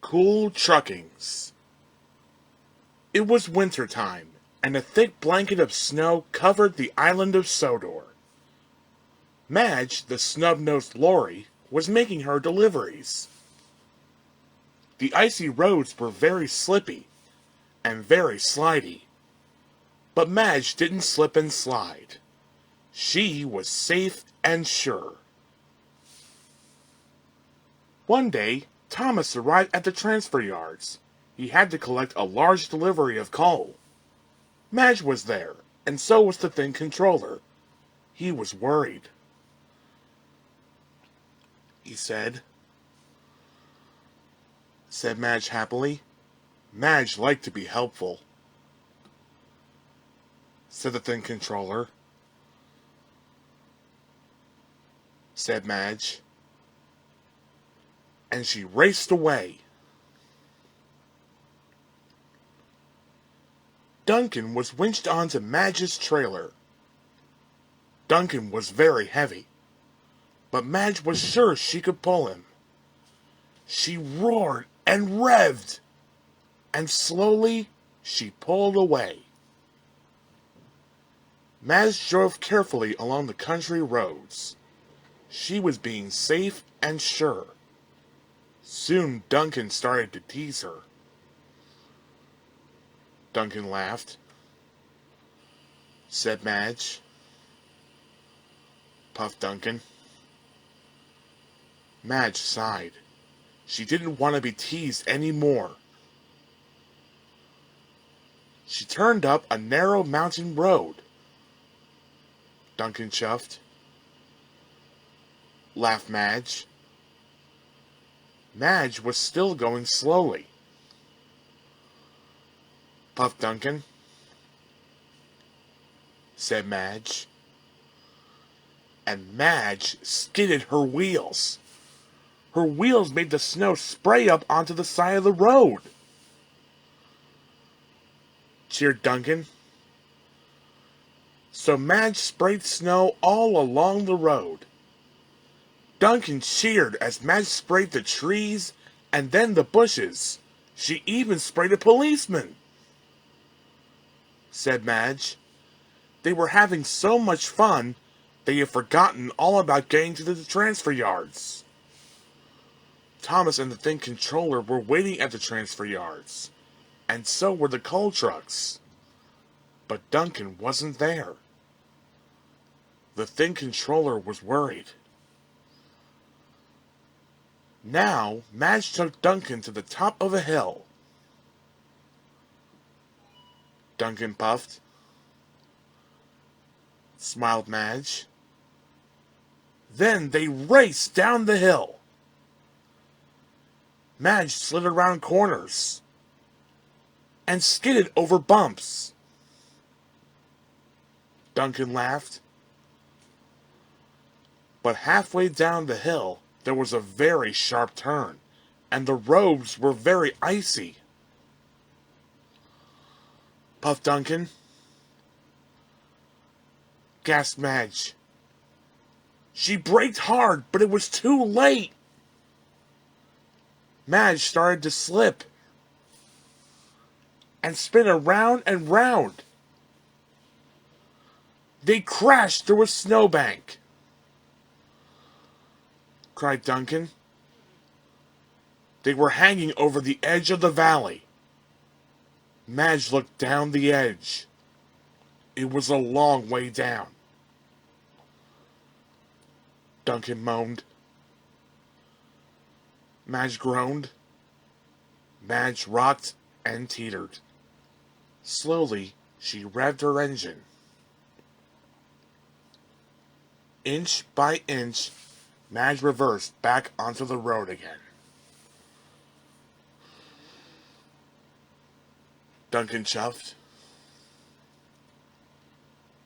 Cool Truckings. It was winter time, and a thick blanket of snow covered the island of Sodor. Madge, the snub-nosed Lorry, was making her deliveries. The icy roads were very slippy and very slidey, but Madge didn't slip and slide. She was safe and sure. One day, Thomas arrived at the transfer yards. He had to collect a large delivery of coal. Madge was there, and so was the thing controller. He was worried. He said Madge happily. Madge liked to be helpful. Said the thing controller. Said Madge. And she raced away. Duncan was winched onto Madge's trailer. Duncan was very heavy, but Madge was sure she could pull him. She roared and revved, and slowly she pulled away. Madge drove carefully along the country roads. She was being safe and sure. Soon Duncan started to tease her. Duncan laughed. Said Madge. Puffed Duncan. Madge sighed. She didn't want to be teased any more. She turned up a narrow mountain road. Duncan chuffed. Laughed Madge. Madge was still going slowly. Puffed Duncan. Said Madge. And Madge skidded her wheels. Her wheels made the snow spray up onto the side of the road. Cheered Duncan. So Madge sprayed snow all along the road. Duncan cheered as Madge sprayed the trees and then the bushes. She even sprayed a policeman. Said Madge. They were having so much fun, they had forgotten all about getting to the transfer yards. Thomas and the thing controller were waiting at the transfer yards, and so were the coal trucks. But Duncan wasn't there. The thing controller was worried. Now, Madge took Duncan to the top of a hill. Duncan puffed. Smiled Madge. Then they raced down the hill. Madge slid around corners and skidded over bumps. Duncan laughed. But halfway down the hill, there was a very sharp turn, and the roads were very icy. Puffed Duncan. Gasped Madge. She braked hard, but it was too late. Madge started to slip and spin around and round. They crashed through a snowbank. Cried Duncan. They were hanging over the edge of the valley. Madge looked down the edge. It was a long way down. Duncan moaned. Madge groaned. Madge rocked and teetered. Slowly, she revved her engine. Inch by inch, Madge reversed back onto the road again. Duncan chuffed.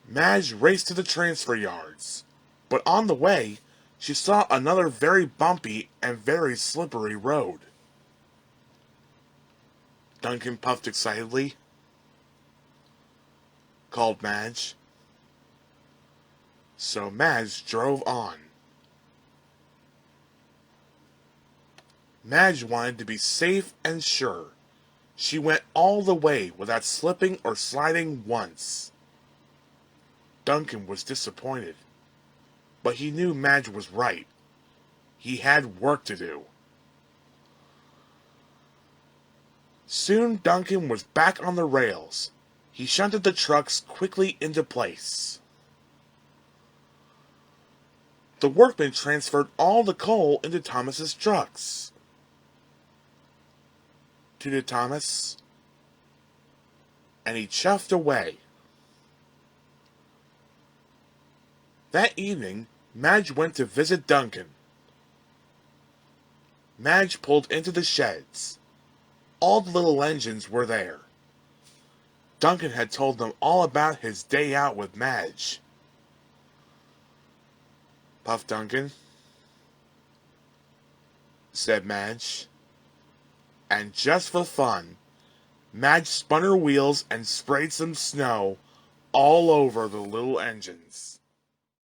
Madge raced to the transfer yards, but on the way, she saw another very bumpy and very slippery road. Duncan puffed excitedly. Called Madge. So Madge drove on. Madge wanted to be safe and sure. She went all the way without slipping or sliding once. Duncan was disappointed, but he knew Madge was right. He had work to do. Soon Duncan was back on the rails. He shunted the trucks quickly into place. The workmen transferred all the coal into Thomas's trucks. Tooted Thomas, and he chuffed away. That evening, Madge went to visit Duncan. Madge pulled into the sheds. All the little engines were there. Duncan had told them all about his day out with Madge. "Puff, Duncan," said Madge. And just for fun, Madge spun her wheels and sprayed some snow all over the little engines.